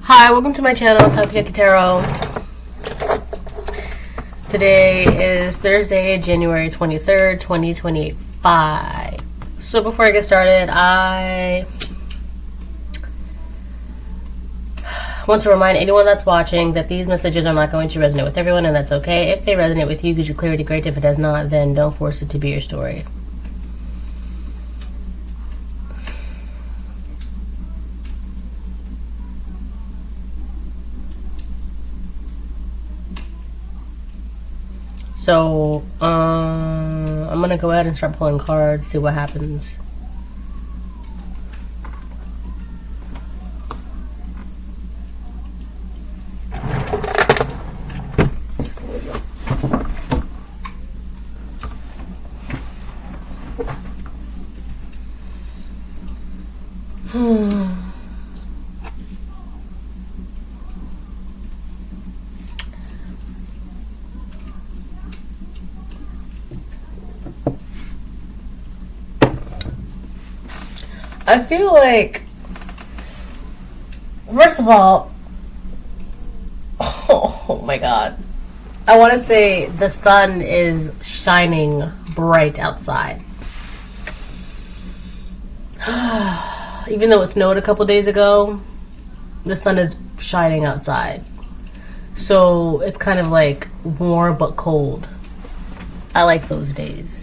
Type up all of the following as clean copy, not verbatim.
Hi, welcome to my channel, Takoyaki Tarot. Today is Thursday, January 23rd, 2025. So before I get started, I want to remind anyone that's watching that these messages are not going to resonate with everyone, and that's okay. If they resonate with you, gives you clarity, great. If it does not, then don't force it to be your story. So, I'm gonna go ahead and start pulling cards, see what happens. I feel like, first of all, oh my god, I want to say the sun is shining bright outside. Even though it snowed a couple days ago, the sun is shining outside. So it's kind of like warm but cold. I like those days.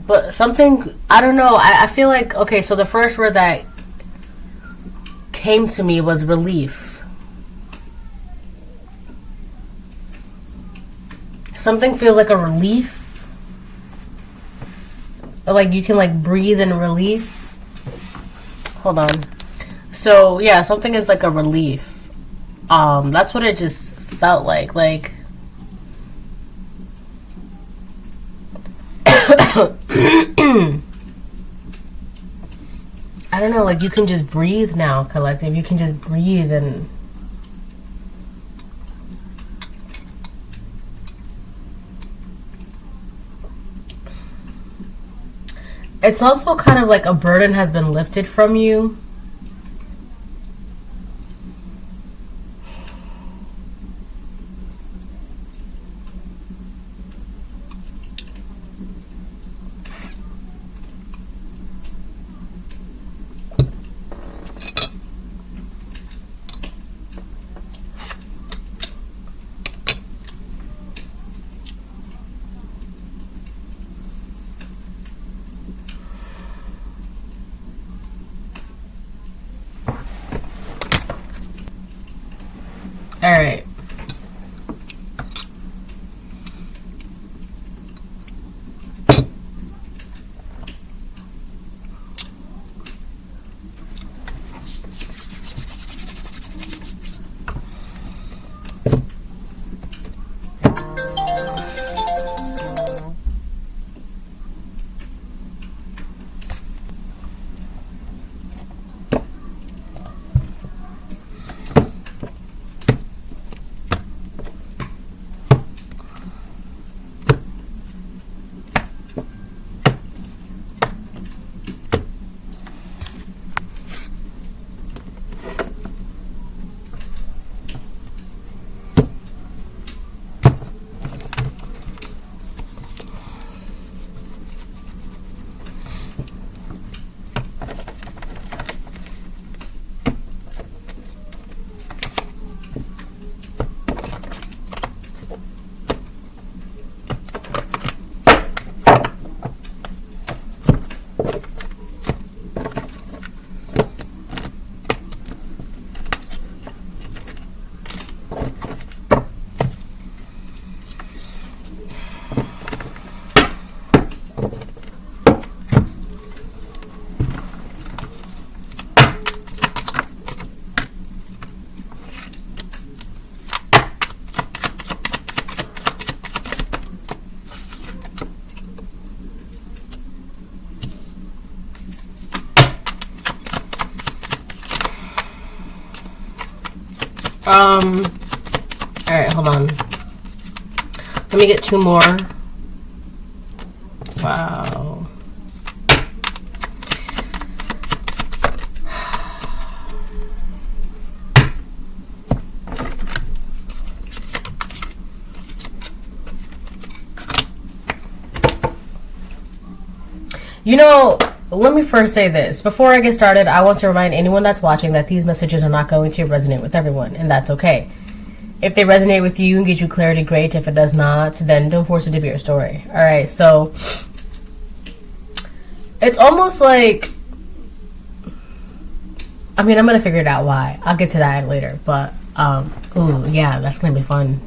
But something, I don't know, I feel like, okay, so the first word that came to me was relief. Something feels like a relief. Or like you can like breathe in relief. Hold on. So yeah, something is like a relief. That's what it just felt like. Like I don't know, like you can just breathe now, collective. You can just breathe and it's also kind of like a burden has been lifted from you. All right. Alright, hold on. Let me get two more. Wow. You know, let me first say this. Before I get started, I want to remind anyone that's watching that these messages are not going to resonate with everyone, and that's okay. If they resonate with you and give you clarity, great. If it does not, then don't force it to be your story. All right, so it's almost like, I mean, I'm going to figure it out why. I'll get to that later, but, ooh, yeah, that's going to be fun.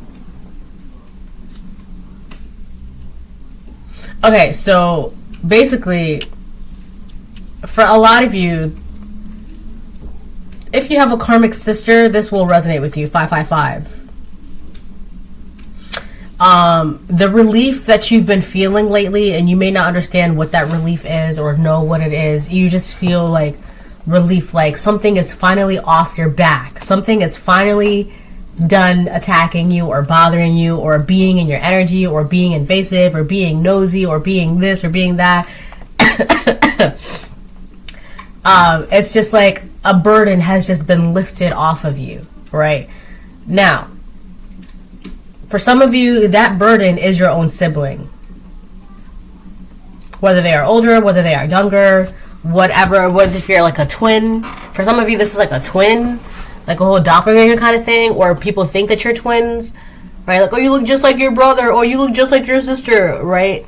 Okay, so basically, for a lot of you, if you have a karmic sister, this will resonate with you. 555. The relief that you've been feeling lately, and you may not understand what that relief is or know what it is, you just feel like relief, like something is finally off your back. Something is finally done attacking you or bothering you or being in your energy or being invasive or being nosy or being this or being that. It's just like a burden has just been lifted off of you, right? Now, for some of you, that burden is your own sibling. Whether they are older, whether they are younger, whatever. What if you're like a twin? For some of you, this is like a twin, like a whole doppelganger kind of thing, or people think that you're twins, right? Like, oh, you look just like your brother, or you look just like your sister, right?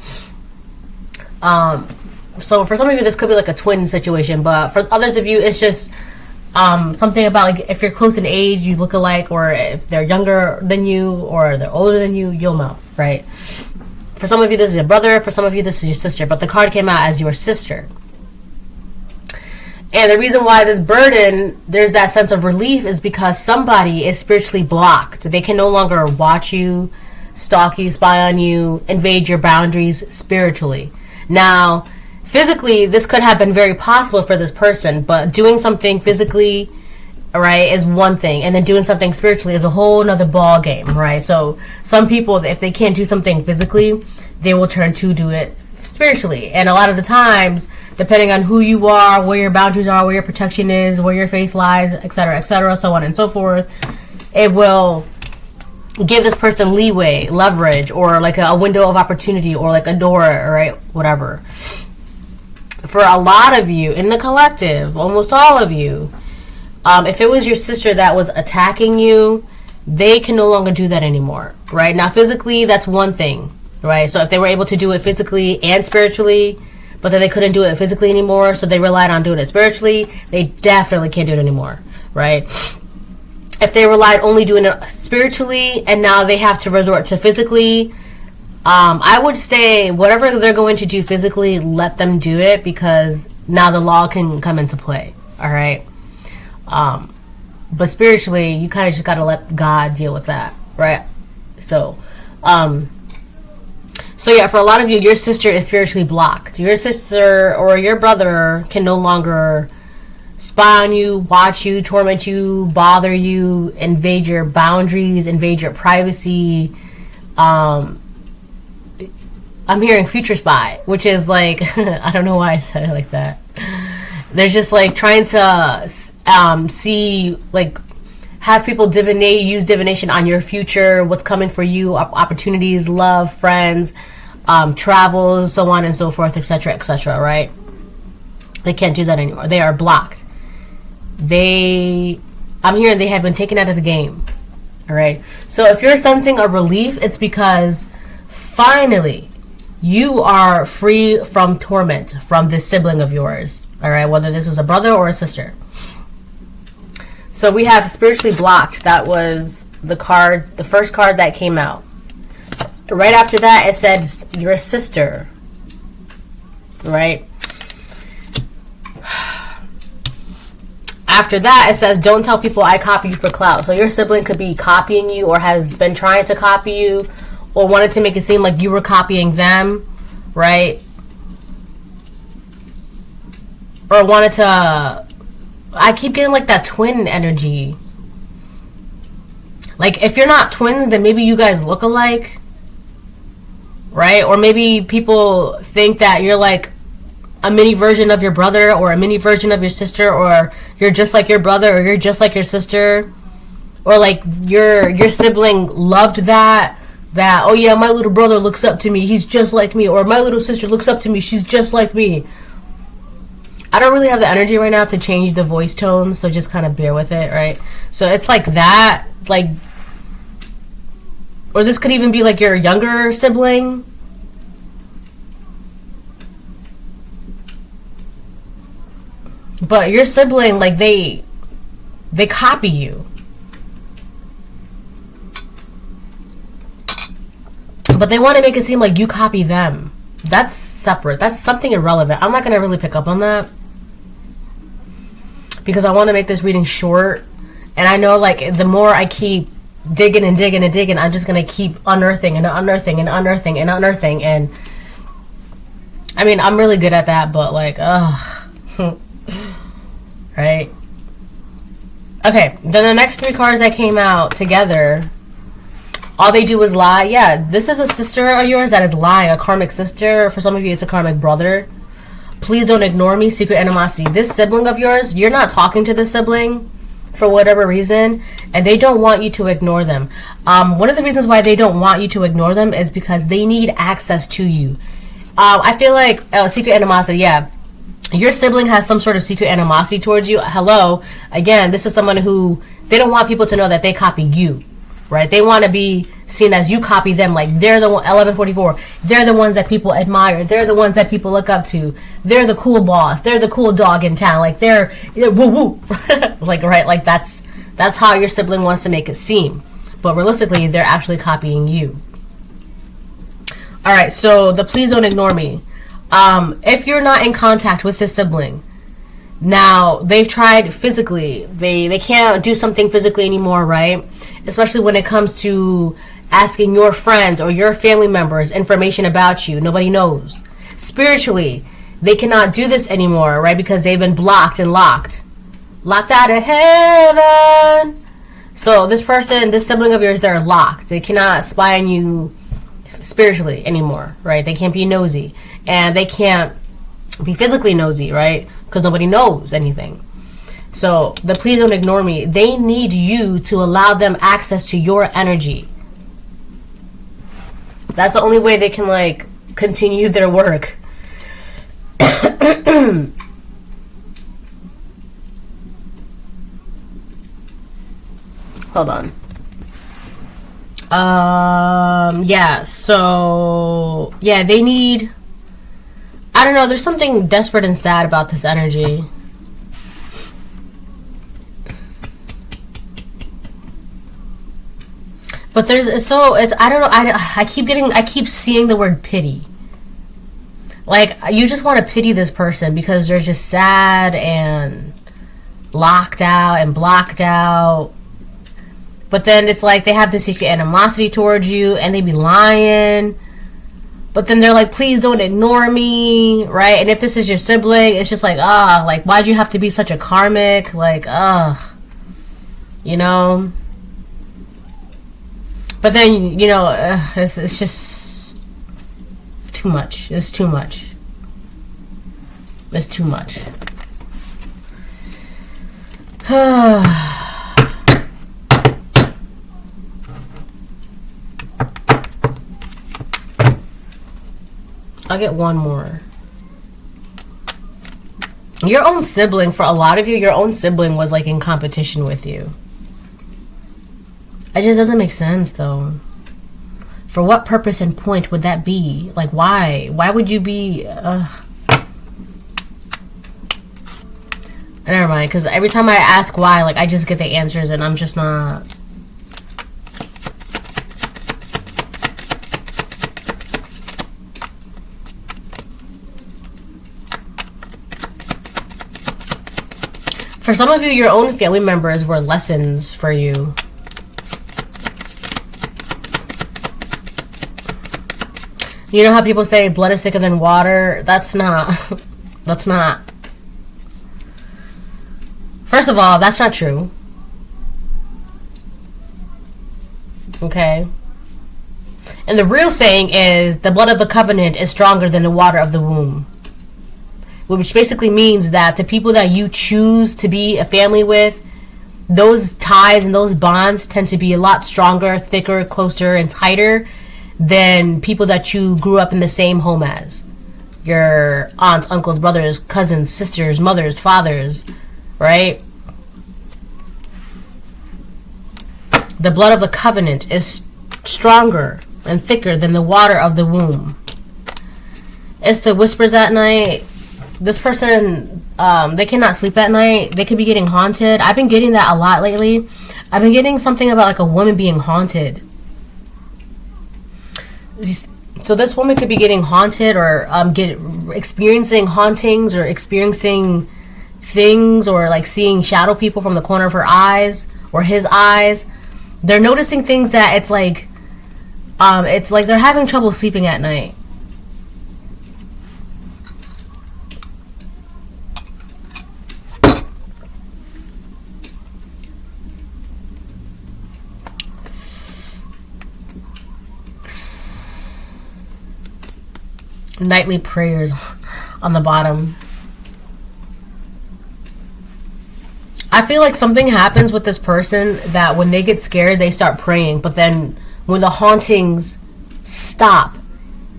So for some of you, this could be like a twin situation, but for others of you, it's just something about like if you're close in age, you look alike, or if they're younger than you or they're older than you, you'll know, right? For some of you, this is your brother. For some of you, this is your sister, but the card came out as your sister. And the reason why this burden, there's that sense of relief, is because somebody is spiritually blocked. They can no longer watch you, stalk you, spy on you, invade your boundaries spiritually. Now, physically, this could have been very possible for this person, but doing something physically, right, is one thing, and then doing something spiritually is a whole nother ball game, right? So some people, if they can't do something physically, they will turn to do it spiritually. And a lot of the times, depending on who you are, where your boundaries are, where your protection is, where your faith lies, etc., so on and so forth, it will give this person leeway, leverage, or like a window of opportunity, or like a door, right, whatever. For a lot of you in the collective, almost all of you, if it was your sister that was attacking you, they can no longer do that anymore, right? Now, physically, that's one thing, right? So if they were able to do it physically and spiritually, but then they couldn't do it physically anymore, so they relied on doing it spiritually, they definitely can't do it anymore, right? If they relied only doing it spiritually, and now they have to resort to physically, I would say whatever they're going to do physically, let them do it, because now the law can come into play, all right? But spiritually, you kind of just got to let God deal with that, right? So yeah, for a lot of you, your sister is spiritually blocked. Your sister or your brother can no longer spy on you, watch you, torment you, bother you, invade your boundaries, invade your privacy. I'm hearing future spy, which is like, I don't know why I said it like that. They're just like trying to see, like, have people use divination on your future, what's coming for you, opportunities, love, friends, travels, so on and so forth, etc., right? They can't do that anymore. They are blocked. I'm hearing they have been taken out of the game. All right. So if you're sensing a relief, it's because finally you are free from torment from this sibling of yours. All right. Whether this is a brother or a sister. So we have spiritually blocked. That was the first card that came out. Right after that, it said your sister. Right. After that, it says, don't tell people I copy you for clout. So your sibling could be copying you, or has been trying to copy you, or wanted to make it seem like you were copying them, right? Or wanted to... I keep getting like that twin energy. Like, if you're not twins, then maybe you guys look alike, right? Or maybe people think that you're like a mini version of your brother, or a mini version of your sister, or you're just like your brother, or you're just like your sister, or like your sibling loved that, oh yeah, my little brother looks up to me, he's just like me, or my little sister looks up to me, she's just like me, I don't really have the energy right now to change the voice tone, so just kind of bear with it, right? So it's like that, like, or this could even be like your younger sibling. But your sibling, like, they copy you. But they want to make it seem like you copy them. That's separate. That's something irrelevant. I'm not going to really pick up on that, because I want to make this reading short. And I know, like, the more I keep digging and digging and digging, I'm just going to keep unearthing and unearthing and unearthing and unearthing. And, I mean, I'm really good at that, but, like, ugh. Right? Okay, then the next 3 cards that came out together, all they do is lie. Yeah, this is a sister of yours that is lying, a karmic sister. For some of you, it's a karmic brother. Please don't ignore me. Secret animosity. This sibling of yours, you're not talking to this sibling for whatever reason, and they don't want you to ignore them. One of the reasons why they don't want you to ignore them is because they need access to you. I feel like secret animosity, yeah. Your sibling has some sort of secret animosity towards you. Hello. Again, this is someone who, they don't want people to know that they copy you, right? They want to be seen as you copy them. Like, they're the 1144. They're the ones that people admire. They're the ones that people look up to. They're the cool boss. They're the cool dog in town. Like, they're woo woo. Like, right? Like, that's how your sibling wants to make it seem. But realistically, they're actually copying you. All right. So the please don't ignore me. If you're not in contact with this sibling, now they've tried physically, they can't do something physically anymore, right? Especially when it comes to asking your friends or your family members information about you. Nobody knows. Spiritually, they cannot do this anymore, right? Because they've been blocked and locked out of heaven. So this person, this sibling of yours, they're locked. They cannot spy on you spiritually anymore, right? They can't be nosy, and they can't be physically nosy, right? Because nobody knows anything. So the please don't ignore me, they need you to allow them access to your energy. That's the only way they can, like, continue their work. Hold on. Yeah, so, yeah, they need, I don't know, there's something desperate and sad about this energy. But it's I don't know, I keep seeing the word pity. Like, you just want to pity this person because they're just sad and locked out and blocked out. But then it's like they have this secret animosity towards you, and they be lying. But then they're like, please don't ignore me, right? And if this is your sibling, it's just like, like, why'd you have to be such a karmic? Like, you know? But then, you know, it's just too much. It's too much. It's too much. I'll get one more. Your own sibling, for a lot of you, your own sibling was like in competition with you. It just doesn't make sense, though. For what purpose and point would that be? Like, why? Why would you be... Never mind, because every time I ask why, like, I just get the answers, and I'm just not... For some of you, your own family members were lessons for you. You know how people say blood is thicker than water? That's not. That's not. First of all, that's not true. Okay? And the real saying is the blood of the covenant is stronger than the water of the womb. Which basically means that the people that you choose to be a family with, those ties and those bonds tend to be a lot stronger, thicker, closer, and tighter than people that you grew up in the same home as. your aunts, uncles, brothers, cousins, sisters, mothers, fathers, right? The blood of the covenant is stronger and thicker than the water of the womb. It's the whispers at night. This person, they cannot sleep at night. They could be getting haunted. I've been getting that a lot lately. I've been getting something about like a woman being haunted. So this woman could be getting haunted, or experiencing hauntings, or experiencing things, or like seeing shadow people from the corner of her eyes or his eyes. They're noticing things that it's like they're having trouble sleeping at night. Nightly prayers on the bottom. I feel like something happens with this person that when they get scared, they start praying. But then when the hauntings stop,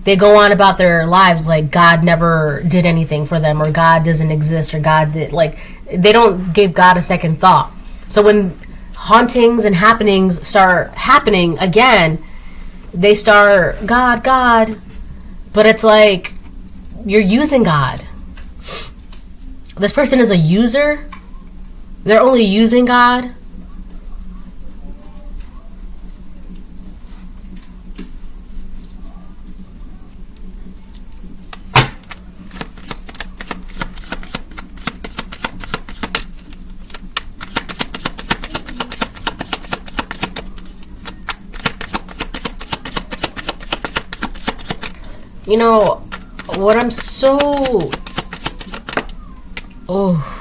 they go on about their lives like God never did anything for them, or God doesn't exist, or God did, like, they don't give God a second thought. So when hauntings and happenings start happening again, they start, God, God. But it's like, you're using God. This person is a user. They're only using God. You know, what I'm so... Oh.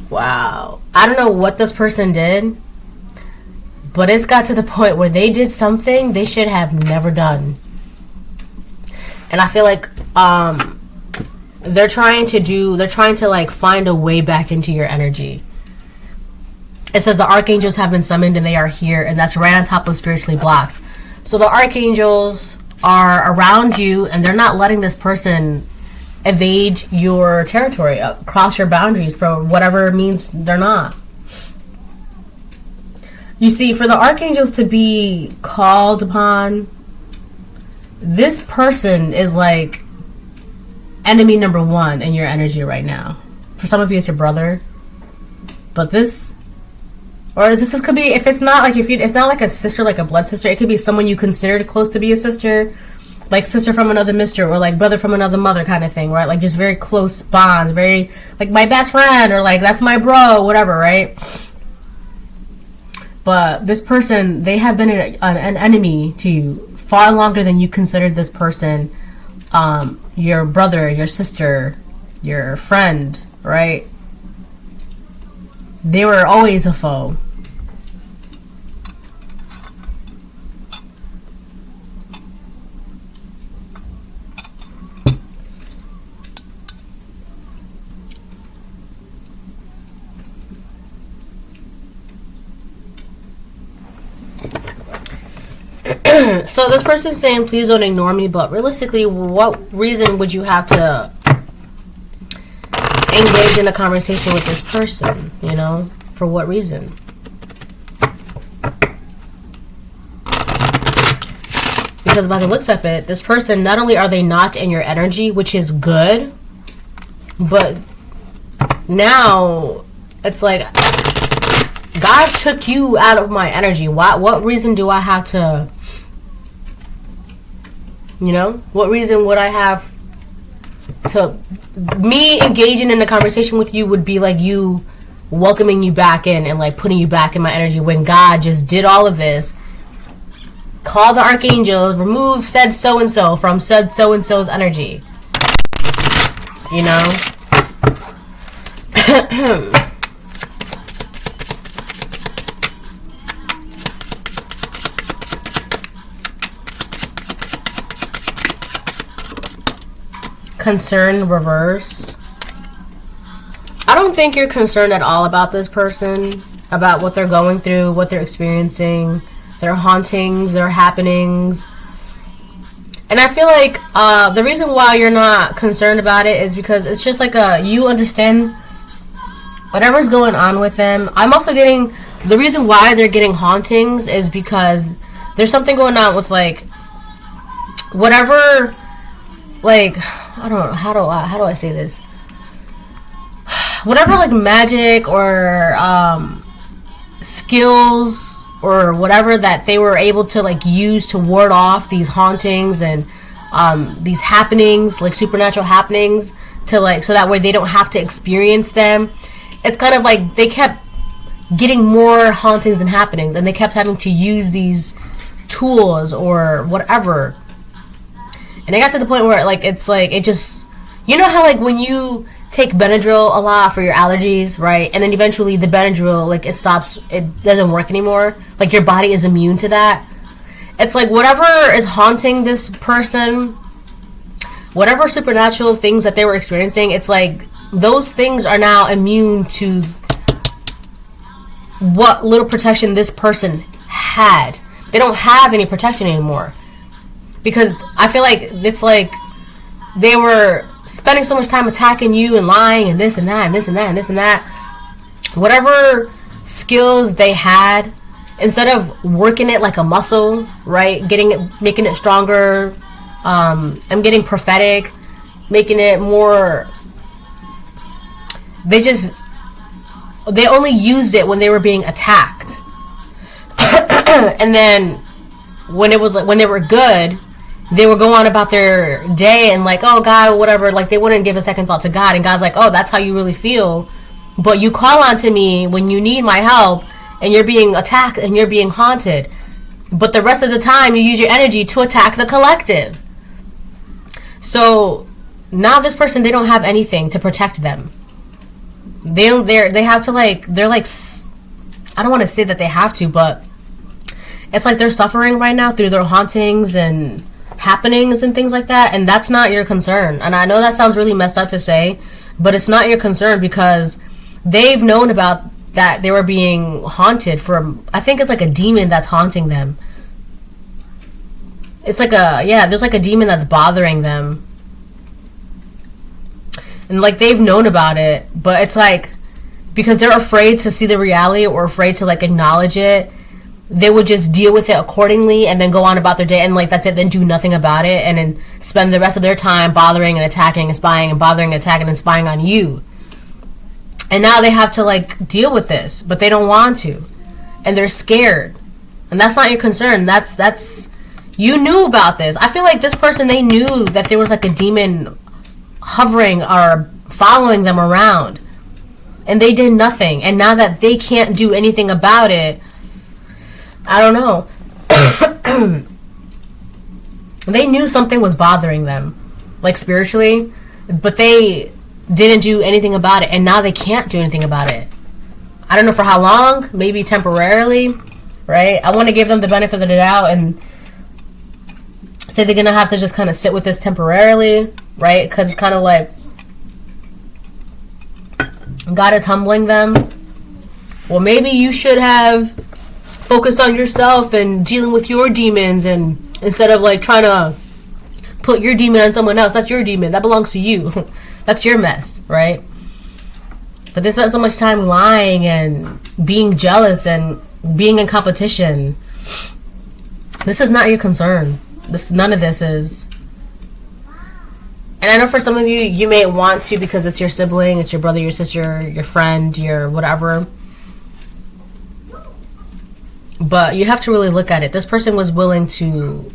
Wow. I don't know what this person did, but it's got to the point where they did something they should have never done. And I feel like they're trying to like find a way back into your energy. It says the archangels have been summoned and they are here, and that's right on top of spiritually blocked. So the archangels are around you, and they're not letting this person evade your territory, cross your boundaries for whatever means they're not. You see, for the archangels to be called upon, this person is like enemy number one in your energy right now. For some of you, it's your brother, but this could be, if it's not like it's not like a sister, like a blood sister, it could be someone you considered close to be a sister, like sister from another mister, or like brother from another mother kind of thing, right? Like just very close bonds, very like my best friend, or like that's my bro, whatever, right? But this person, they have been an enemy to you far longer than you considered this person your brother, your sister, your friend, right? They were always a foe. So this person's saying, please don't ignore me, but realistically, what reason would you have to engage in a conversation with this person? You know, for what reason? Because by the looks of it, this person, not only are they not in your energy, which is good, but now it's like God took you out of my energy. What reason do I have to, you know, what reason would I have to, me engaging in a conversation with you would be like you welcoming you back in and like putting you back in my energy, when God just did all of this, call the archangels, remove said so-and-so from said so-and-so's energy, you know? Concern reverse. I don't think you're concerned at all about this person, about what they're going through, what they're experiencing, their hauntings, their happenings. And I feel like the reason why you're not concerned about it is because it's just like you understand whatever's going on with them. I'm also getting, the reason why they're getting hauntings is because there's something going on with like whatever, like, I don't know, how do I say this? Whatever like magic or skills or whatever that they were able to like use to ward off these hauntings and these happenings, like supernatural happenings, to like, so that way they don't have to experience them. It's kind of like they kept getting more hauntings and happenings, and they kept having to use these tools or whatever. And it got to the point where like it's like it just, you know how like when you take Benadryl a lot for your allergies, right? And then eventually the Benadryl, like, it stops, it doesn't work anymore. Like, your body is immune to that. It's like whatever is haunting this person, whatever supernatural things that they were experiencing, it's like those things are now immune to what little protection this person had. They don't have any protection anymore. Because I feel like it's like they were spending so much time attacking you and lying and this and that and this and that and this and that. Whatever skills they had, instead of working it like a muscle, right? Making it stronger. I'm getting prophetic, making it more. They only used it when they were being attacked, and then when they were good, they would go on about their day and like, oh God, whatever. Like, they wouldn't give a second thought to God, and God's like, oh, that's how you really feel, but you call on to me when you need my help, and you're being attacked and you're being haunted. But the rest of the time, you use your energy to attack the collective. So now this person, they don't have anything to protect them. They have to like, they're like, I don't want to say that they have to, but it's like they're suffering right now through their hauntings and happenings and things like that, and that's not your concern. And I know that sounds really messed up to say, but it's not your concern, because they've known about that they were being haunted from, I think it's like a demon that's haunting them. It's like there's like a demon that's bothering them. And like they've known about it, but it's like because they're afraid to see the reality or afraid to like acknowledge it, they would just deal with it accordingly and then go on about their day, and like that's it, then do nothing about it, and then spend the rest of their time bothering and attacking and spying and bothering and attacking and spying on you. And now they have to like deal with this, but they don't want to, and they're scared. And that's not your concern. That's you knew about this. I feel like this person, they knew that there was like a demon hovering or following them around, and they did nothing. And now that they can't do anything about it, I don't know. They knew something was bothering them, like spiritually, but they didn't do anything about it, and now they can't do anything about it. I don't know for how long, maybe temporarily, right? I want to give them the benefit of the doubt and say they're going to have to just kind of sit with this temporarily, right? Because it's kind of like God is humbling them. Well, maybe you should have focused on yourself and dealing with your demons, and instead of like trying to put your demon on someone else. That's your demon. That belongs to you. That's your mess, right? But they spent so much time lying and being jealous and being in competition. This is not your concern. None of this is. And I know for some of you, you may want to because it's your sibling, it's your brother, your sister, your friend, your whatever. But you have to really look at it. This person was willing to.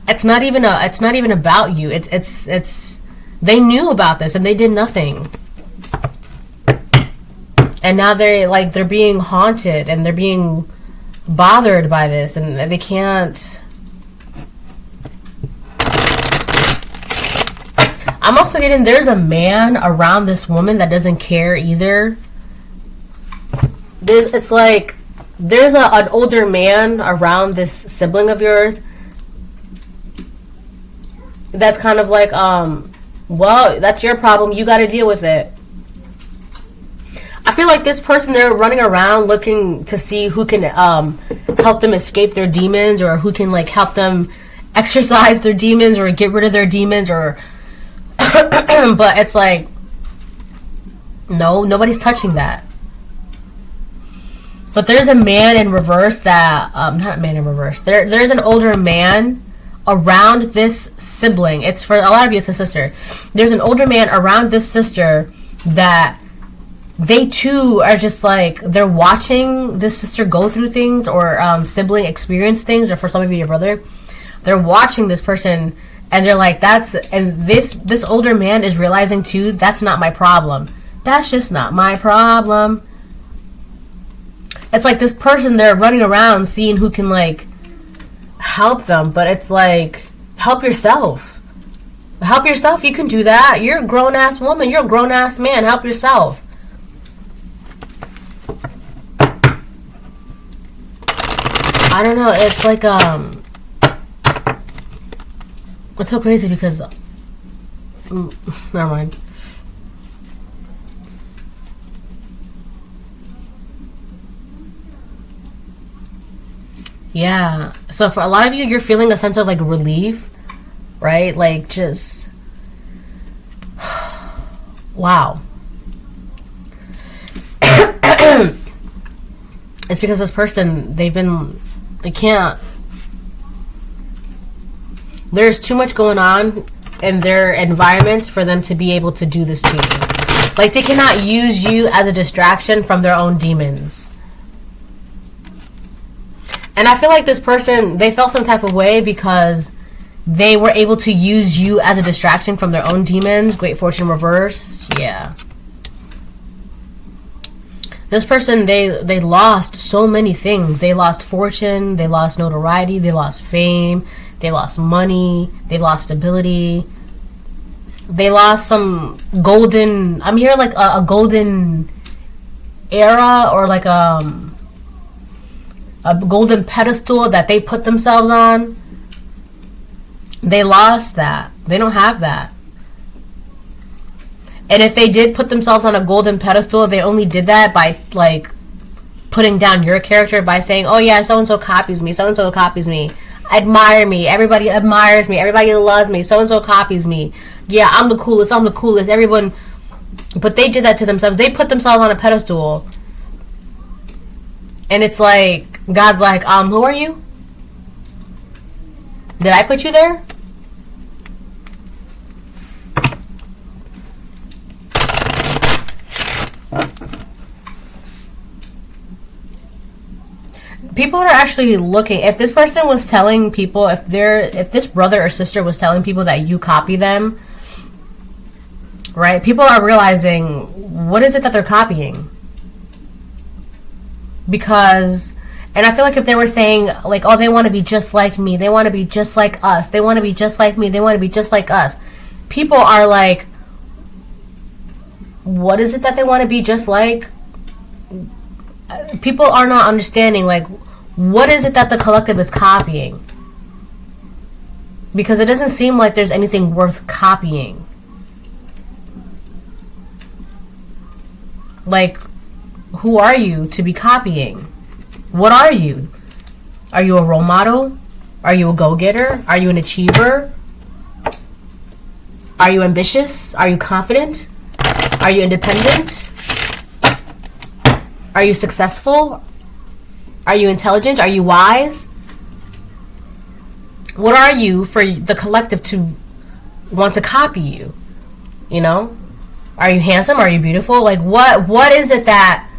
It's not even about you. It's. They knew about this and they did nothing. And now they're being haunted and they're being bothered by this, and they can't. I'm also getting there's a man around this woman that doesn't care either. It's like there's an older man around this sibling of yours that's kind of like, well, that's your problem, you got to deal with it. I feel like this person, they're running around looking to see who can help them escape their demons, or who can like help them exercise their demons or get rid of their demons, or but it's like, no, nobody's touching that. But there's a man in reverse that not a man in reverse. There's an older man around this sibling. It's for a lot of you, it's a sister. There's an older man around this sister that they too are just like, they're watching this sister go through things, or sibling experience things, or for some of you, your brother. They're watching this person, and they're like, this older man is realizing too, that's not my problem. That's just not my problem. It's like this person, they're running around seeing who can like help them, but it's like, help yourself. Help yourself. You can do that. You're a grown-ass woman. You're a grown-ass man. Help yourself. I don't know. It's like, it's so crazy because, never mind. Yeah. So for a lot of you, you're feeling a sense of like relief, right? Like just, wow. It's because this person, they can't, there's too much going on in their environment for them to be able to do this to you. Like, they cannot use you as a distraction from their own demons. And I feel like this person, they felt some type of way because they were able to use you as a distraction from their own demons. Great fortune reverse. Yeah. This person, they lost so many things. They lost fortune. They lost notoriety. They lost fame. They lost money. They lost stability. They lost some golden, I'm here like a golden era, or like a golden pedestal that they put themselves on. They lost that. They don't have that. And if they did put themselves on a golden pedestal, they only did that by like putting down your character, by saying, oh yeah, so-and-so copies me, so-and-so copies me, admire me, everybody admires me, everybody loves me, so-and-so copies me, yeah, I'm the coolest, everyone. But they did that to themselves. They put themselves on a pedestal. And it's like, God's like, who are you? Did I put you there? People are actually looking. If this person was telling people, if this brother or sister was telling people that you copy them, right? People are realizing, what is it that they're copying? Because, and I feel like if they were saying like, oh, they want to be just like me, they want to be just like us, they want to be just like me, they want to be just like us, people are like, what is it that they want to be just like? People are not understanding, like, what is it that the collective is copying? Because it doesn't seem like there's anything worth copying. Like, who are you to be copying? What are you? Are you a role model? Are you a go-getter? Are you an achiever? Are you ambitious? Are you confident? Are you independent? Are you successful? Are you intelligent? Are you wise? What are you for the collective to want to copy you? You know? Are you handsome? Are you beautiful? Like, what is it that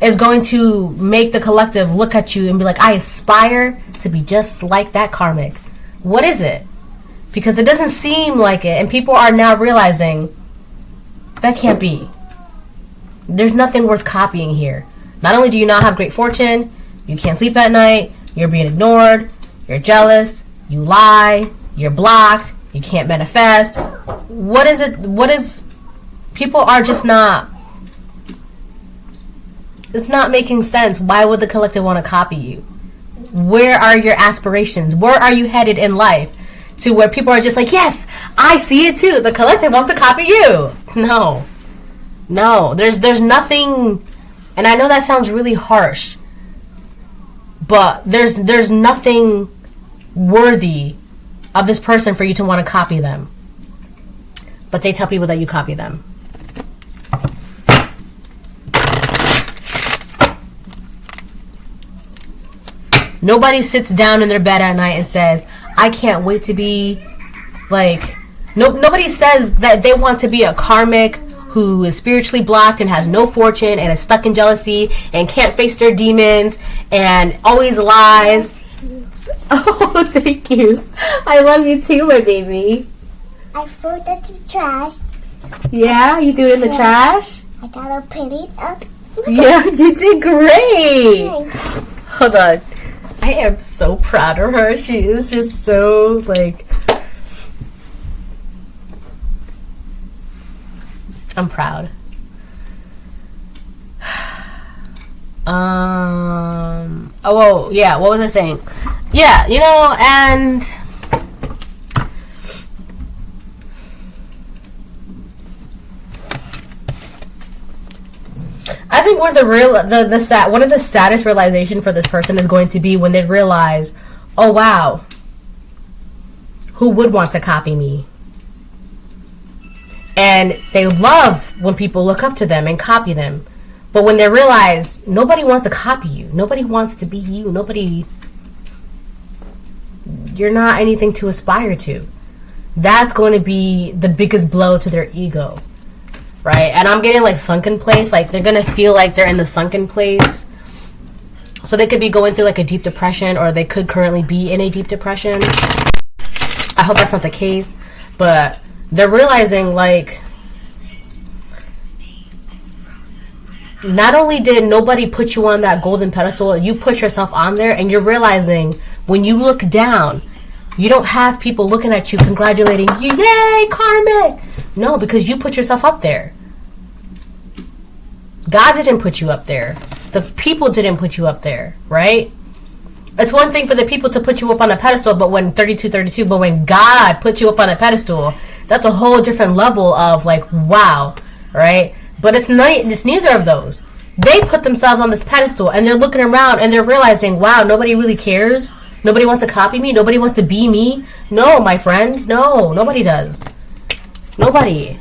is going to make the collective look at you and be like, I aspire to be just like that karmic? What is it? Because it doesn't seem like it, and people are now realizing that can't be. There's nothing worth copying here. Not only do you not have great fortune, you can't sleep at night, you're being ignored, you're jealous, you lie, you're blocked, you can't manifest. What is it? People are just not, it's not making sense. Why would the collective want to copy you? Where are your aspirations? Where are you headed in life? To where people are just like, yes, I see it too. The collective wants to copy you. No. No, there's nothing, and I know that sounds really harsh, but there's nothing worthy of this person for you to want to copy them. But they tell people that you copy them. Nobody sits down in their bed at night and says, I can't wait to be like, nobody says that they want to be a karmic who is spiritually blocked and has no fortune and is stuck in jealousy and can't face their demons and always lies. Oh, thank you. I love you too, my baby. I threw that to the trash. Yeah, you threw it in the trash? I got her pennies up. Yeah, you did great. Hold on. I am so proud of her. She is just so, like... I'm proud. Oh, yeah, what was I saying? Yeah, you know, and... I think one of one of the saddest realization for this person is going to be when they realize, oh wow, who would want to copy me? And they love when people look up to them and copy them. But when they realize nobody wants to copy you, nobody wants to be you, you're not anything to aspire to. That's going to be the biggest blow to their ego. Right? And I'm getting like sunken place. Like they're going to feel like they're in the sunken place. So they could be going through like a deep depression, or they could currently be in a deep depression. I hope that's not the case. But they're realizing like, not only did nobody put you on that golden pedestal, you put yourself on there, and you're realizing when you look down, you don't have people looking at you congratulating you, yay, karmic. No, because you put yourself up there. God didn't put you up there. The people didn't put you up there, right? It's one thing for the people to put you up on a pedestal, but when God put you up on a pedestal, that's a whole different level of like, wow, right? But it's neither of those. They put themselves on this pedestal, and they're looking around, and they're realizing, wow, nobody really cares. Nobody wants to copy me. Nobody wants to be me. No, my friends, no, nobody does. Nobody.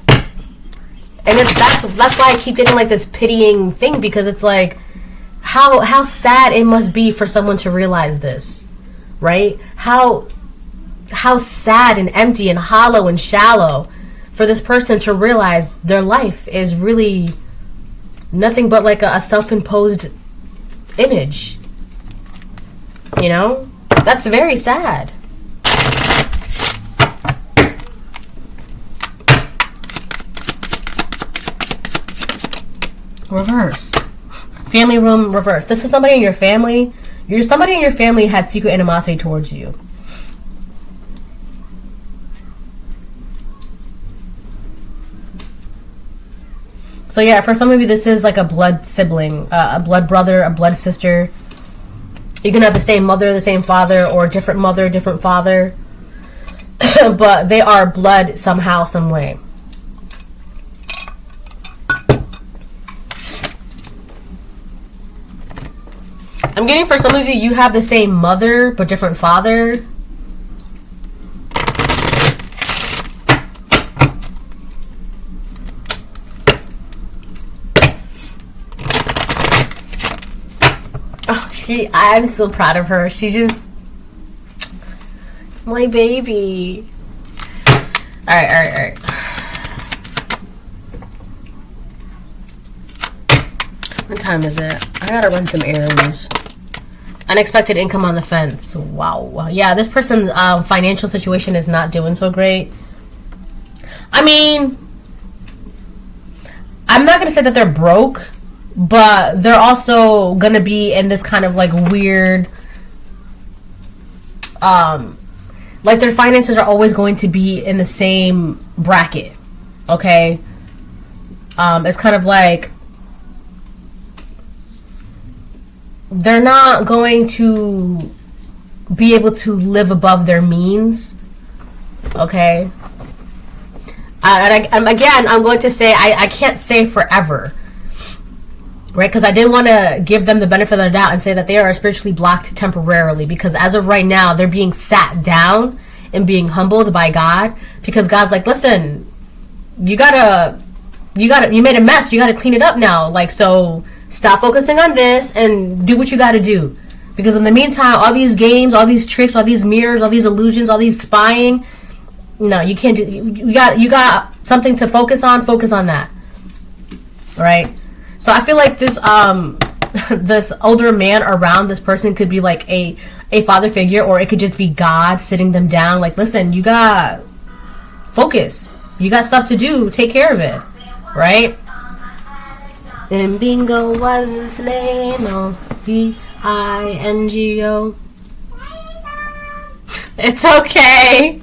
And that's why I keep getting like this pitying thing, because it's like, how sad it must be for someone to realize this, right? How sad and empty and hollow and shallow for this person to realize their life is really nothing but like a self-imposed image. You know? That's very sad. Reverse. Family room reverse. This is somebody in your family. Somebody in your family had secret animosity towards you. So yeah, for some of you, this is like a blood sibling, a blood brother, a blood sister. You can have the same mother, the same father, or different mother, different father. But they are blood somehow, some way. I'm getting for some of you, you have the same mother, but different father. I'm so proud of her. She's just my baby. Alright. What time is it? I gotta run some errands. Unexpected income on the fence. Wow. Yeah, this person's financial situation is not doing so great. I mean, I'm not gonna say that they're broke, but they're also gonna be in this kind of like weird, like their finances are always going to be in the same bracket. Okay, it's kind of like they're not going to be able to live above their means. Okay, Again, I'm going to say I can't say forever, right? Because I did want to give them the benefit of the doubt and say that they are spiritually blocked temporarily, because as of right now, they're being sat down and being humbled by God, because God's like, listen, you made a mess. You gotta clean it up now. Like, so stop focusing on this and do what you gotta do. Because in the meantime, all these games, all these tricks, all these mirrors, all these illusions, all these spying, no, you can't do. You got something to focus on. Focus on that. Right. So I feel like this this older man around this person could be like a father figure, or it could just be God sitting them down. Like, listen, you got focus. You got stuff to do. Take care of it. Right? And Bingo was his name. Oh, Bingo. It's okay.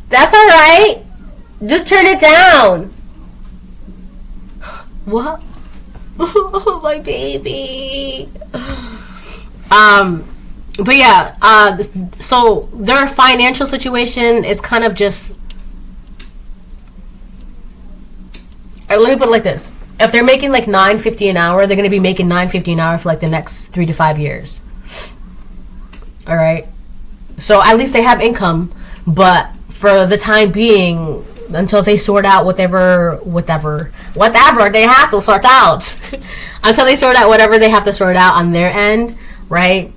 That's alright. Just turn it down. What? Oh, my baby. But yeah, so their financial situation is kind of just, let me put it like this. If they're making like $9.50 an hour, they're going to be making $9.50 an hour for like the next 3 to 5 years. All right. So at least they have income, but for the time being, until they sort out whatever they have to sort out, until they sort out whatever they have to sort out on their end, right?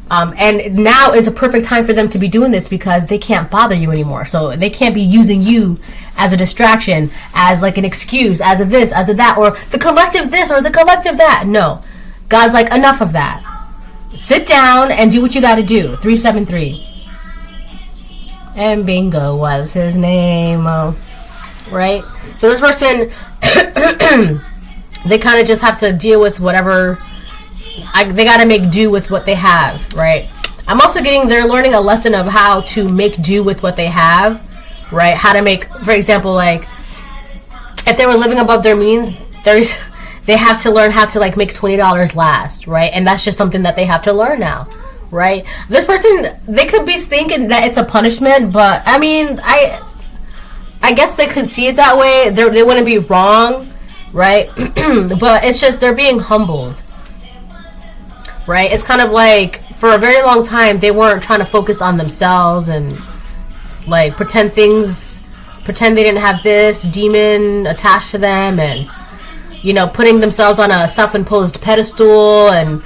And now is a perfect time for them to be doing this, because they can't bother you anymore. So they can't be using you as a distraction, as like an excuse, as a this, as a that, or the collective this or the collective that. No. God's like, enough of that. Sit down and do what you got to do. 373. And Bingo was his name. Right? So this person, they kind of just have to deal with whatever. They got to make do with what they have, right? I'm also they're learning a lesson of how to make do with what they have, right? How to make, for example, like, if they were living above their means, they have to learn how to, like, make $20 last, right? And that's just something that they have to learn now, right? This person, they could be thinking that it's a punishment, but, I mean, I guess they could see it that way. They wouldn't be wrong, right? But it's just they're being humbled. Right? It's kind of like, for a very long time, they weren't trying to focus on themselves and, like, pretend they didn't have this demon attached to them, and, you know, putting themselves on a self-imposed pedestal, and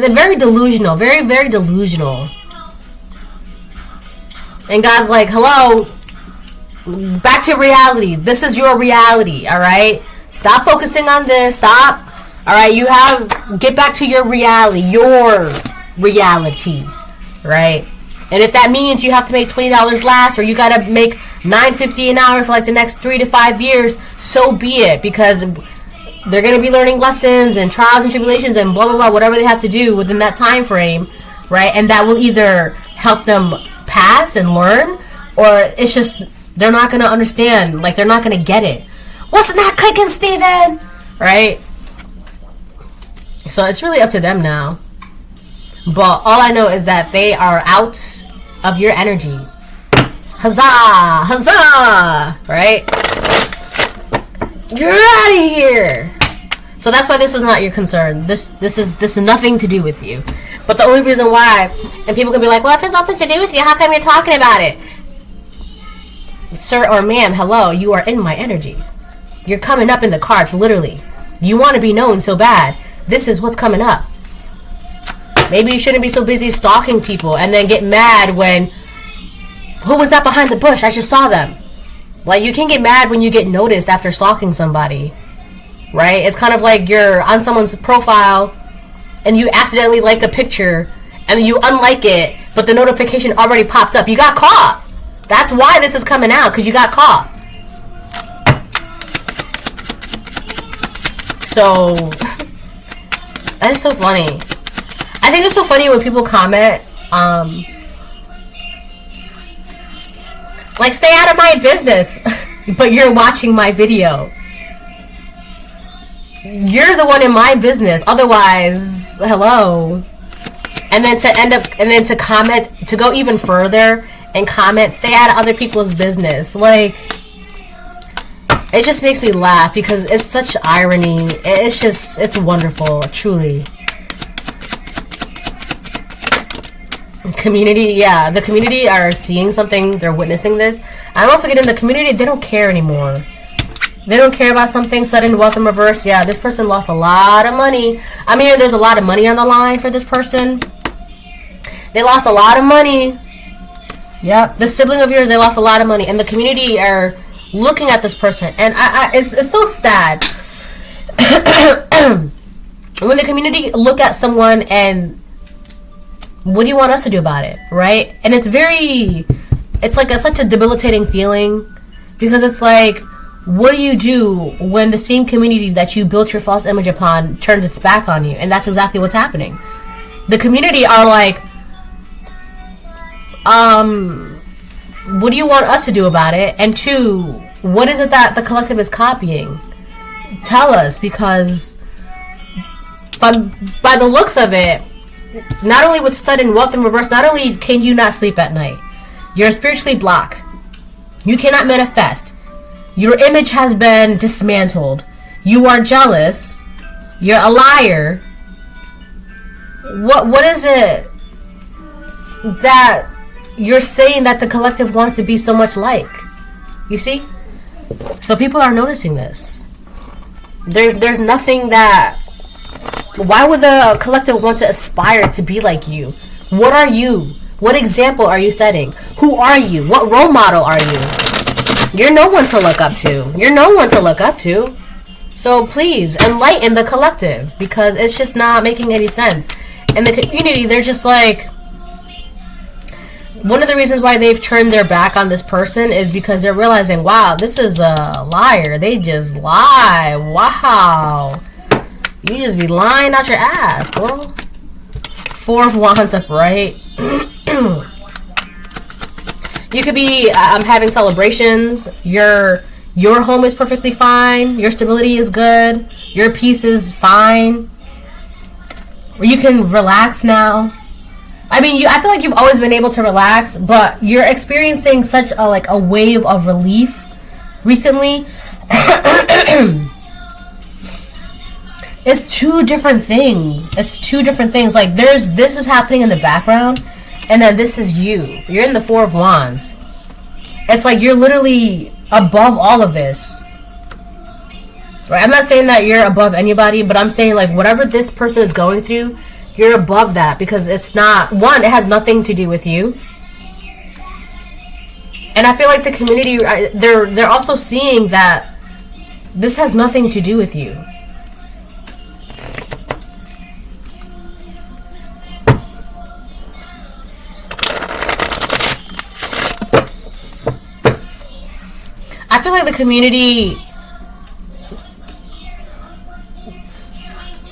they're very delusional, very, very delusional. And God's like, hello, back to reality. This is your reality, all right? Stop focusing on this. Stop. All right, get back to your reality, right? And if that means you have to make $20 last, or you got to make $9.50 an hour for like the next 3 to 5 years, so be it, because they're going to be learning lessons and trials and tribulations and blah, blah, blah, whatever they have to do within that time frame, right? And that will either help them pass and learn, or it's just, they're not going to understand, like, they're not going to get it. What's not clicking, Steven? Right? So it's really up to them now. But all I know is that they are out of your energy. Huzzah! Huzzah! Right? You're out of here! So that's why this is not your concern. This is nothing to do with you. But the only reason why, and people can be like, well, if it's nothing to do with you, how come you're talking about it? Sir or ma'am, hello, you are in my energy. You're coming up in the cards, literally. You want to be known so bad. This is what's coming up. Maybe you shouldn't be so busy stalking people and then get mad when, who was that behind the bush? I just saw them. Like, you can get mad when you get noticed after stalking somebody, right? It's kind of like you're on someone's profile and you accidentally like a picture and you unlike it, but the notification already popped up. You got caught. That's why this is coming out, because you got caught. So, that is so funny. I think it's so funny when people comment, like, stay out of my business, but you're watching my video. You're the one in my business. Otherwise, hello. And then to comment, to go even further and comment, stay out of other people's business. Like, it just makes me laugh because it's such irony. It's wonderful, truly. Community, yeah, the community are seeing something, they're witnessing this. I'm also getting the community, they don't care anymore. They don't care about something, sudden wealth in reverse. Yeah, this person lost a lot of money. I mean, there's a lot of money on the line for this person. They lost a lot of money. Yep, the sibling of yours, they lost a lot of money. And the community are looking at this person. And it's so sad. When the community look at someone and what do you want us to do about it, right? And it's like such a debilitating feeling because it's like, what do you do when the same community that you built your false image upon turns its back on you? And that's exactly what's happening. The community are like, what do you want us to do about it? And two, what is it that the collective is copying? Tell us, because by the looks of it, not only with sudden wealth in reverse, not only can you not sleep at night, you're spiritually blocked. You cannot manifest. Your image has been dismantled. You are jealous. You're a liar. What is it that you're saying that the collective wants to be so much like? You see? So people are noticing this. There's nothing that... Why would the collective want to aspire to be like you? What are you? What example are you setting? Who are you? What role model are you? You're no one to look up to. You're no one to look up to. So please, enlighten the collective, because it's just not making any sense. And the community, they're just like... One of the reasons why they've turned their back on this person is because they're realizing, wow, this is a liar. They just lie. Wow. You just be lying out your ass, girl. 4 of Wands upright. You could be having celebrations. Your home is perfectly fine. Your stability is good. Your peace is fine. Or you can relax now. I mean, I feel like you've always been able to relax, but you're experiencing such a wave of relief recently. It's two different things. It's two different things. Like, this is happening in the background, and then this is you. You're in the 4 of Wands. It's like you're literally above all of this. Right? I'm not saying that you're above anybody, but I'm saying, like, whatever this person is going through, you're above that, because it's not... One, it has nothing to do with you. And I feel like the community, they're also seeing that this has nothing to do with you. I feel like the community,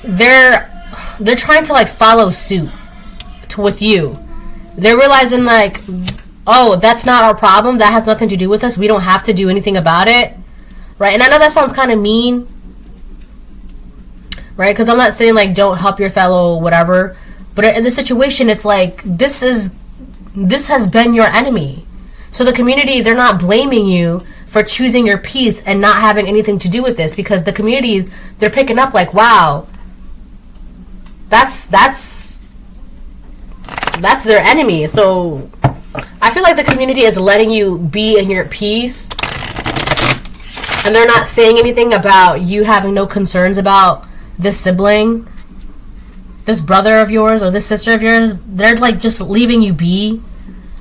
they're trying to like follow suit with you. They're realizing like, oh, that's not our problem. That has nothing to do with us. We don't have to do anything about it, right? And I know that sounds kind of mean, right? Because I'm not saying like don't help your fellow whatever, but in this situation, it's like this has been your enemy. So the community, they're not blaming you for choosing your peace and not having anything to do with this, because the community, they're picking up like, wow, that's their enemy. So I feel like the community is letting you be in your peace, and they're not saying anything about you having no concerns about this sibling, this brother of yours, or this sister of yours. They're like just leaving you be.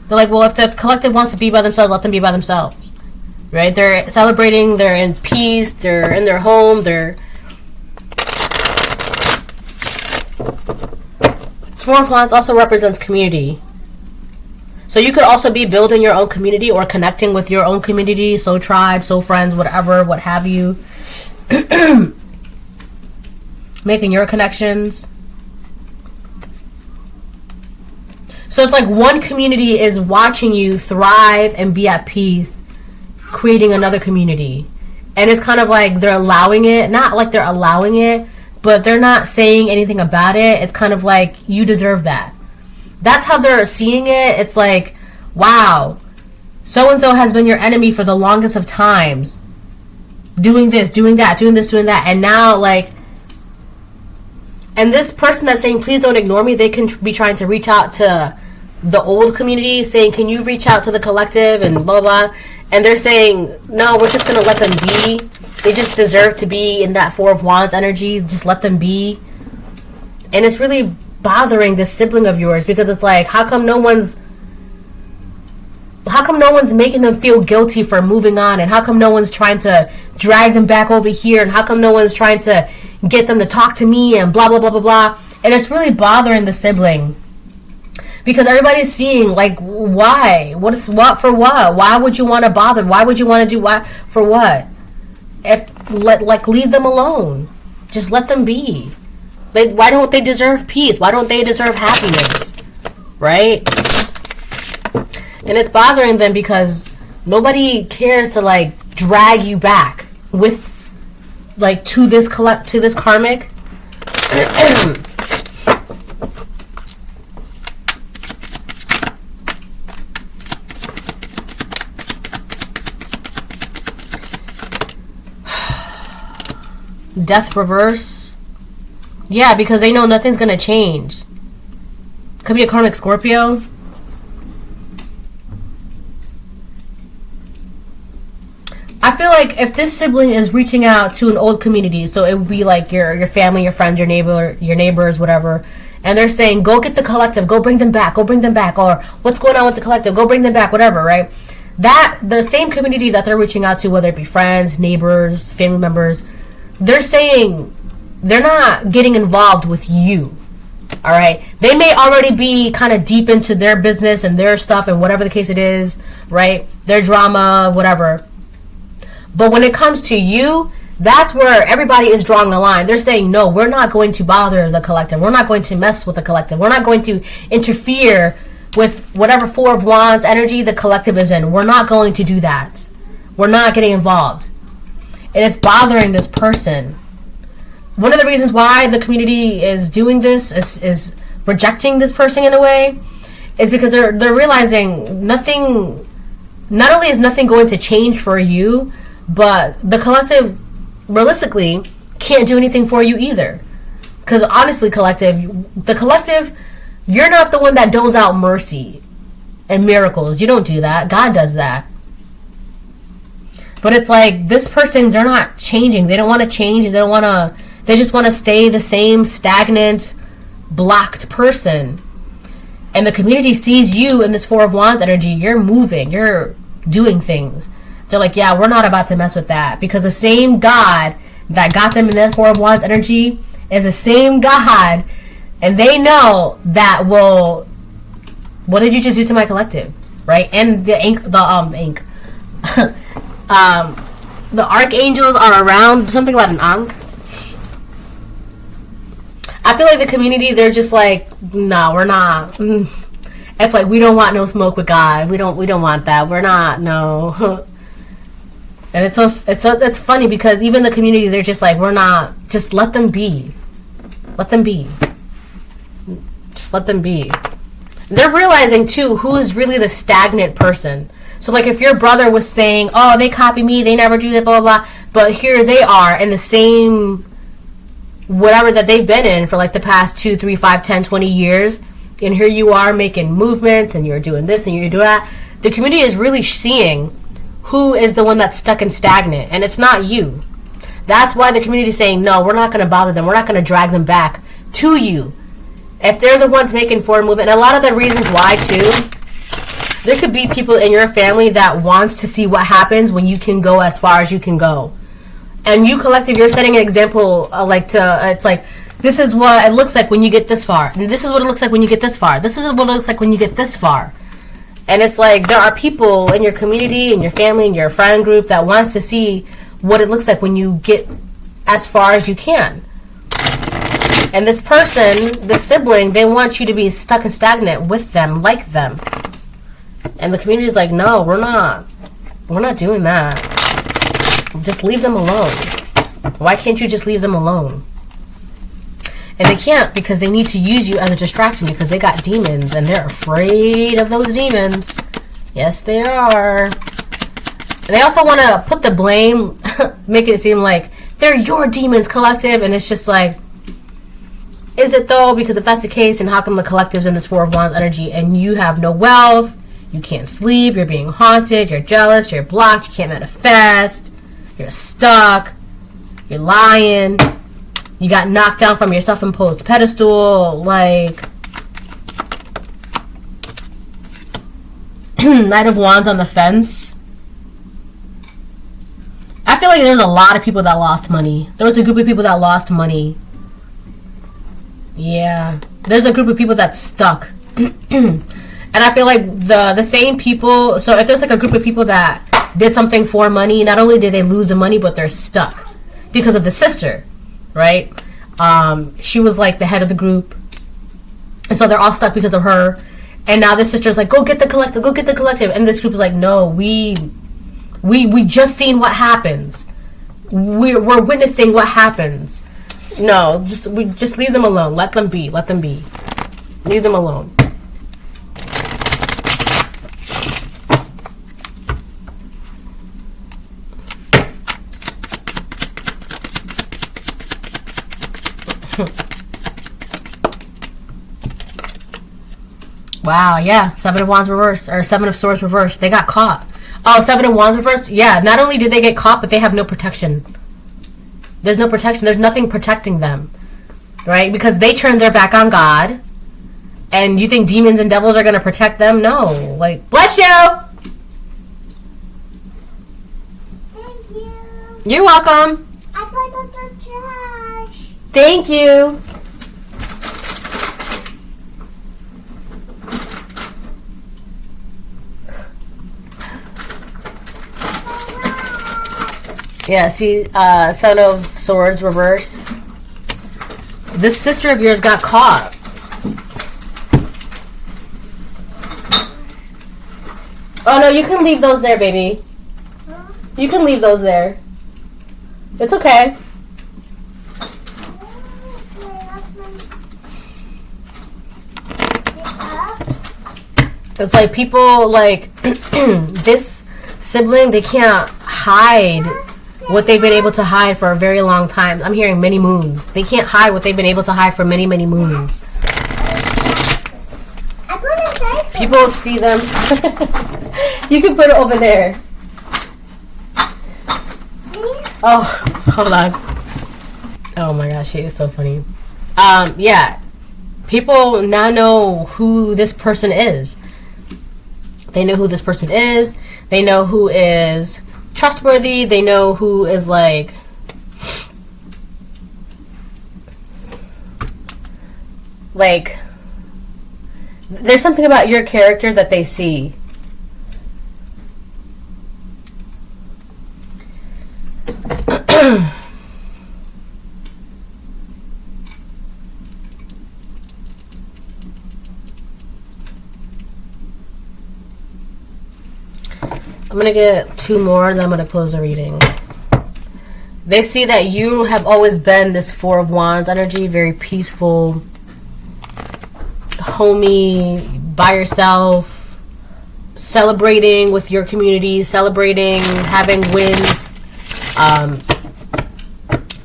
They're like, well, if the collective wants to be by themselves, let them be by themselves. Right? They're celebrating, they're in peace, they're in their home, they're... 4 of Wands also represents community. So you could also be building your own community or connecting with your own community, soul tribe, soul friends, whatever, what have you. Making your connections. So it's like one community is watching you thrive and be at peace, creating another community. And it's kind of like they're allowing it, not like they're allowing it, but they're not saying anything about it. It's kind of like, you deserve that. That's how they're seeing it. It's like, wow, so-and-so has been your enemy for the longest of times, doing this, doing that, doing this, doing that, and now, like, and this person that's saying, please don't ignore me, they can be trying to reach out to the old community, saying, can you reach out to the collective, and blah, blah, and they're saying, no, we're just going to let them be. They just deserve to be in that Four of Wands energy. Just let them be. And it's really bothering this sibling of yours, because it's like, how come no one's making them feel guilty for moving on, and how come no one's trying to drag them back over here, and how come no one's trying to get them to talk to me, and blah, blah, blah, blah, blah. And it's really bothering the sibling, because everybody's seeing, like, why? What for what? Why would you want to bother? Why would you want to do what? For what? Leave them alone. Just let them be. Why don't they deserve peace? Why don't they deserve happiness? Right? And it's bothering them because nobody cares to, like, drag you back with, like, to this karmic. Death reverse. Yeah, because they know nothing's gonna change. Could be a karmic Scorpio. I feel like if this sibling is reaching out to an old community, so it would be like your family, your friends, your neighbors, whatever, and they're saying, go get the collective, go bring them back, or what's going on with the collective, go bring them back, whatever, right? That, the same community that they're reaching out to, whether it be friends, neighbors, family members, they're saying they're not getting involved with you. All right, they may already be kind of deep into their business and their stuff and whatever the case it is, right? Their drama, whatever. But when it comes to you, that's where everybody is drawing the line. They're saying, no, we're not going to bother the collective. We're not going to mess with the collective. We're not going to interfere with whatever Four of Wands energy the collective is in. We're not going to do that. We're not getting involved. And it's bothering this person. One of the reasons why the community is doing this, is rejecting this person in a way, is because they're realizing nothing, not only is nothing going to change for you, but the collective, realistically, can't do anything for you either. Because honestly, the collective, you're not the one that doles out mercy and miracles. You don't do that. God does that. But it's like, this person, they're not changing. They don't want to change. They just want to stay the same stagnant, blocked person. And the community sees you in this Four of Wands energy. You're moving. You're doing things. They're like, yeah, we're not about to mess with that. Because the same God that got them in that Four of Wands energy is the same God. And they know that, well, what did you just do to my collective? Right? And the archangels are around. Something about an ankh. I feel like the community, they're just like, no, we're not. It's like, we don't want no smoke with God. We don't want that. We're not, no. And it's funny because even the community, they're just like, we're not. Just let them be. Let them be. Just let them be. They're realizing too who is really the stagnant person. So, like, if your brother was saying, oh, they copy me, they never do that, blah, blah, blah. But here they are in the same whatever that they've been in for, like, the past 2, 3, 5, 10, 20 years. And here you are making movements, and you're doing this, and you're doing that. The community is really seeing who is the one that's stuck and stagnant. And it's not you. That's why the community is saying, no, we're not going to bother them. We're not going to drag them back to you. If they're the ones making forward movement. And a lot of the reasons why, too, there could be people in your family that wants to see what happens when you can go as far as you can go. And you collective, you're setting an example, it's like, this is what it looks like when you get this far. And this is what it looks like when you get this far. This is what it looks like when you get this far. And it's like, there are people in your community, in your family, in your friend group that wants to see what it looks like when you get as far as you can. And this person, the sibling, they want you to be stuck and stagnant with them, like them. And the community is like, no, we're not doing that. Just leave them alone. Why can't you just leave them alone? And they can't, because they need to use you as a distraction, because they got demons and they're afraid of those demons. Yes, they are. They also want to put the blame, make it seem like they're your demons, collective, and it's just like, is it though? Because if that's the case, then how come the collective's in this Four of Wands energy and you have no wealth, you can't sleep, you're being haunted, you're jealous, you're blocked, you can't manifest, you're stuck, you're lying, you got knocked down from your self-imposed pedestal, like... Knight of Wands on the fence. I feel like there's a lot of people that lost money. There was a group of people that lost money. Yeah. There's a group of people that's stuck. And I feel like the same people... So if there's like a group of people that did something for money, not only did they lose the money, but they're stuck. Because of the sister. Right? She was like the head of the group. And so they're all stuck because of her. And now this sister's like, go get the collective, go get the collective. And this group is like, no, we just seen what happens. We're witnessing what happens. No, just leave them alone. Let them be. Let them be. Leave them alone. Wow, yeah. Seven of Wands reversed. Or Seven of Swords reversed. They got caught. Oh, Seven of Wands reversed? Yeah, not only did they get caught, but they have no protection. There's no protection. There's nothing protecting them. Right? Because they turned their back on God. And you think demons and devils are going to protect them? No. Like, bless you! Thank you. You're welcome. I put out the trash. Thank you. Yeah, see, Seven of Swords reverse. This sister of yours got caught. Oh no, you can leave those there, baby. You can leave those there. It's okay. It's like people like this sibling, they can't hide what they've been able to hide for a very long time. I'm hearing many moons. They can't hide what they've been able to hide for many, many moons. People see them. You can put it over there. Oh, hold on. Oh my gosh, she is so funny. Yeah. People now know who this person is. They know who this person is. They know who is trustworthy. They know who is like there's something about your character that they see. I'm going to get two more, then I'm going to close the reading. They see that you have always been this Four of Wands energy, very peaceful, homey, by yourself, celebrating with your community, celebrating, having wins.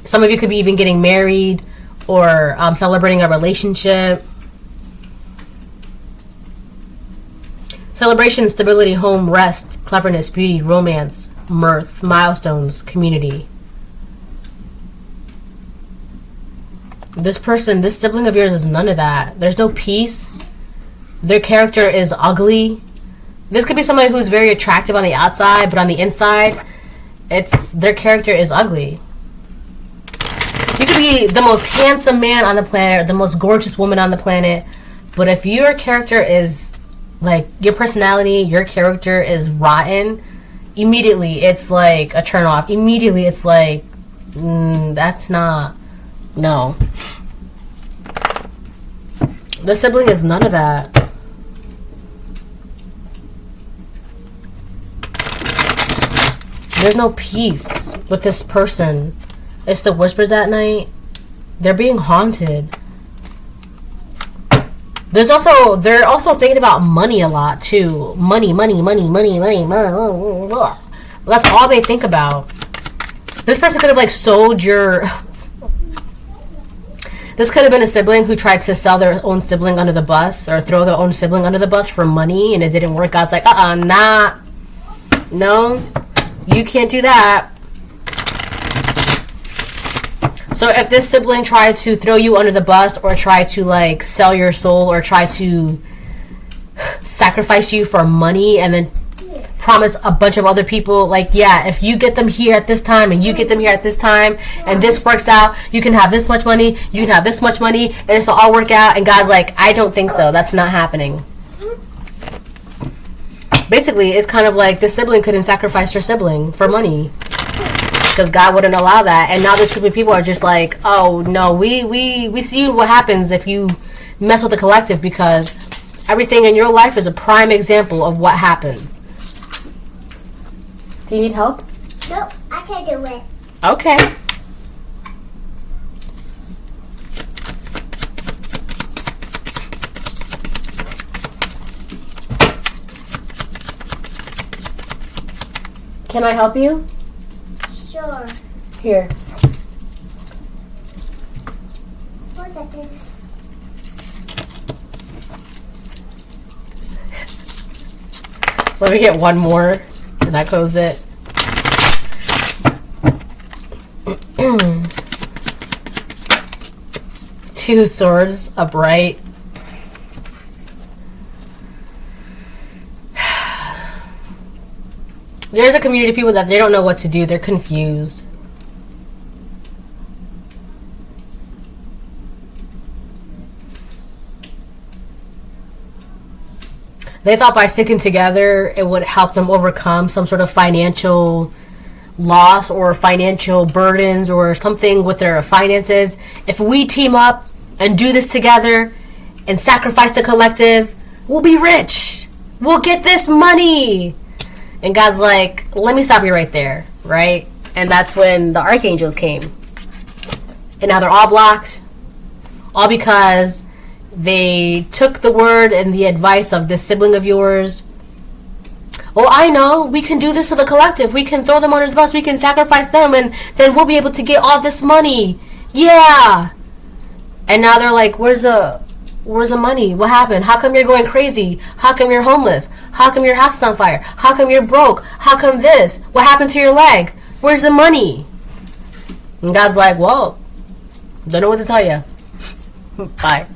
Some of you could be even getting married or celebrating a relationship. Celebration, stability, home, rest, cleverness, beauty, romance, mirth, milestones, community. This person, this sibling of yours is none of that. There's no peace. Their character is ugly. This could be somebody who's very attractive on the outside, but on the inside, their character is ugly. You could be the most handsome man on the planet, or the most gorgeous woman on the planet, but if your character is like, your personality, your character is rotten, immediately it's like a turn off. Immediately it's like, that's not, no. The sibling is none of that. There's no peace with this person. It's the whispers at night. They're being haunted. They're also thinking about money a lot too. Money. That's all they think about. This person could have like sold your. This could have been a sibling who tried to sell their own sibling under the bus or throw their own sibling under the bus for money, and it didn't work. God's like, nah, no, you can't do that. So if this sibling tried to throw you under the bus or try to like sell your soul or try to sacrifice you for money and then promise a bunch of other people like, yeah, if you get them here at this time and you get them here at this time and this works out, you can have this much money, you can have this much money, and this will all work out. And God's like, I don't think so. That's not happening. Basically, it's kind of like this sibling couldn't sacrifice their sibling for money. Because God wouldn't allow that. And now this group of people are just like, oh no, we see what happens if you mess with the collective, because everything in your life is a prime example of what happens. Do you need help? Nope, I can do it. Okay. Can I help you? Sure. Here. 1 second. Let me get one more, and I close it. Two swords upright. There's a community of people that they don't know what to do. They're confused. They thought by sticking together, it would help them overcome some sort of financial loss or financial burdens or something with their finances. If we team up and do this together and sacrifice the collective, we'll be rich. We'll get this money. And God's like, let me stop you right there, right? And that's when the archangels came. And now they're all blocked. All because they took the word and the advice of this sibling of yours. Oh, I know. We can do this to the collective. We can throw them under the bus. We can sacrifice them. And then we'll be able to get all this money. Yeah. And now they're like, where's the money? What happened? How come you're going crazy? How come you're homeless? How come your house is on fire? How come you're broke? How come this? What happened to your leg? Where's the money? And God's like, well, don't know what to tell you. Bye.